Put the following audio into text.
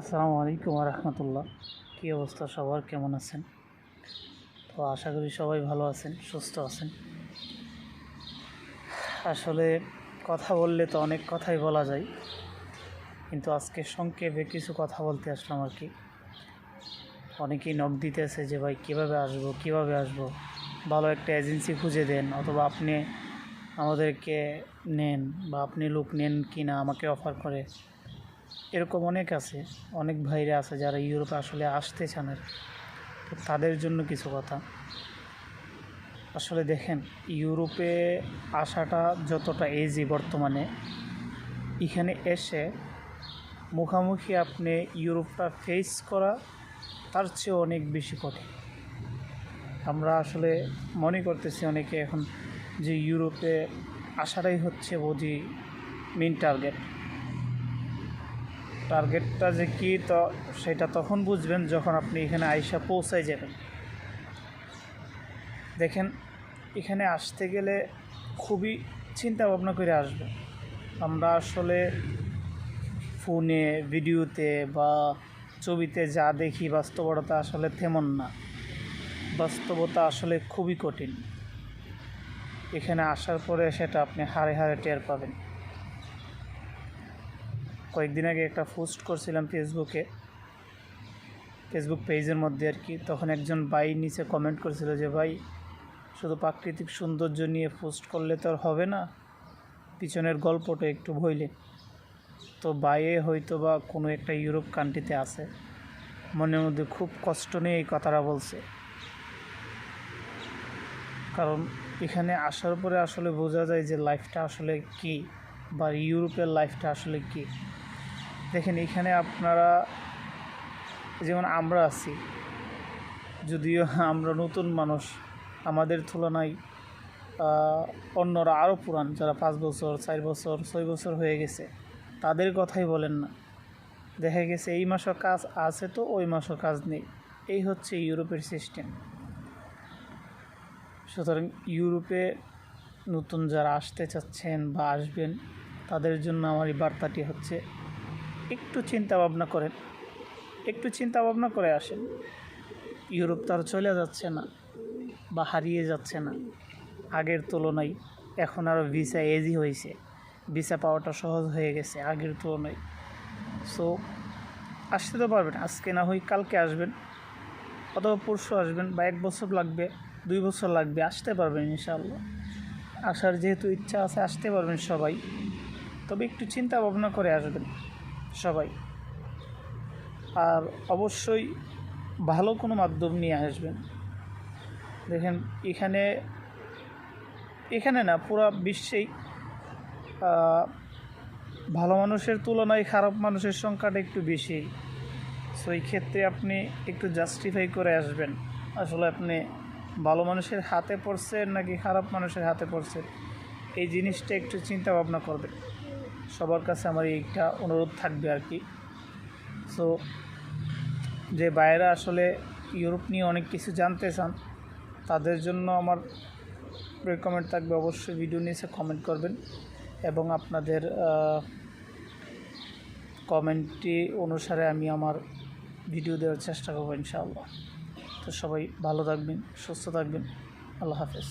আসসালামু আলাইকুম রহমতুল্লাহ। কী অবস্থা সবার, কেমন আছেন? তো আশা করি সবাই ভালো আছেন, সুস্থ আছেন। আসলে কথা বললে তো অনেক কথাই বলা যায়, কিন্তু আজকে সংক্ষেপে কিছু কথা বলতে আসলাম আর কি। অনেকেই নক দিতেছে যে ভাই কীভাবে আসবো, ভালো একটা এজেন্সি খুঁজে দেন, অথবা আপনি আমাদেরকে নেন, বা আপনি লোক নেন কি না আমাকে অফার করে। এরকম অনেক আছে, অনেক ভাইরা আছে যারা ইউরোপে আসলে আসতে চান আর কি। তো তাদের জন্য কিছু কথা। আসলে দেখেন, ইউরোপে আসাটা যতটা ইজি বর্তমানে, এখানে এসে মুখামুখি আপনি ইউরোপটা ফেস করা তার চেয়ে অনেক বেশি কঠিন। আমরা আসলে মনে করতেছি অনেকে এখন যে ইউরোপে আসাটাই হচ্ছে বুঝি মেন টার্গেটটা যে কী, তো সেটা তখন বুঝবেন যখন আপনি এখানে আইসা পৌঁছায় যাবেন। দেখেন, এখানে আসতে গেলে খুবই চিন্তা ভাবনা করে আসবে। আমরা আসলে ফোনে, ভিডিওতে বা ছবিতে যা দেখি, বাস্তবতা আসলে তেমন না। বাস্তবতা আসলে খুবই কঠিন। এখানে আসার পরে সেটা আপনি হাড়ে হাড়ে টের পাবেন। কয়েকদিন আগে একটা পোস্ট করছিলাম ফেসবুক পেজের মধ্যে আর কি। তখন একজন ভাই নিচে কমেন্ট করেছিল যে ভাই, শুধু প্রাকৃতিক সৌন্দর্য নিয়ে পোস্ট করলে তো আর হবে না, পিছনের গল্পটা একটু বইলে। তো বাইরে হয়তো বা কোনো একটা ইউরোপ কান্ট্রিতে আছে, মনের মধ্যে খুব কষ্ট নিয়ে এই কথাটা বলছে। কারণ এখানে আসার পরে আসলে বোঝা যায় যে লাইফটা আসলে কী, বা ইউরোপের লাইফটা আসলে কী। দেখেন, এখানে আপনারা যেমন আমরা আছি, যদিও আমরা নতুন মানুষ, আমাদের তুলনায় অন্যরা আরও পুরান, যারা 5 বছর, 4 বছর, 6 বছর হয়ে গেছে, তাদের কথাই বলেন না। দেখা গেছে এই মাসও কাজ আছে তো ওই মাসও কাজ নেই। এই হচ্ছে ইউরোপের সিস্টেম। সুতরাং ইউরোপে নতুন যারা আসতে চাচ্ছেন বা আসবেন, তাদের জন্য আমার এই বার্তাটি হচ্ছে, একটু চিন্তা ভাবনা করে আসেন। ইউরোপ তো আর চলে যাচ্ছে না বা হারিয়ে যাচ্ছে না। আগের তুলনায় এখন আরও ভিসা ইজি হয়েছে, ভিসা পাওয়াটা সহজ হয়ে গেছে আগের তুলনায়। সো আসতে তো পারবেন, আজকে না হয় কালকে আসবেন, অথবা পরশু আসবেন, বা 1 বছর লাগবে, 2 বছর লাগবে, আসতে পারবেন ইনশাআল্লাহ। আসার যেহেতু ইচ্ছা আছে, আসতে পারবেন সবাই। তবে একটু চিন্তা ভাবনা করে আসবেন সবাই। আর অবশ্যই ভালো কোনো মাধ্যম নিয়ে আসবেন। দেখেন, এখানে না, পুরো বিশ্বেই ভালো মানুষের তুলনায় খারাপ মানুষের সংখ্যাটা একটু বেশি। সো এই ক্ষেত্রে আপনি একটু জাস্টিফাই করে আসবেন, আসলে আপনি ভালো মানুষের হাতে পড়ছেন নাকি খারাপ মানুষের হাতে পড়ছেন। এই জিনিসটা একটু চিন্তা ভাবনা করবেন। সবার কাছে আমার এইটা অনুরোধ থাকবে আর কি। সো যে বাইরে আসলে ইউরোপ নিয়ে অনেক কিছু জানতে চান, তাদের জন্য আমার রেকমেন্ড থাকবে, অবশ্যই ভিডিও নিচে কমেন্ট করবেন, এবং আপনাদের কমেন্টটি অনুসারে আমি আমার ভিডিও দেওয়ার চেষ্টা করবো ইনশাআল্লাহ। তো সবাই ভালো থাকবেন, সুস্থ থাকবেন। আল্লাহ হাফেজ।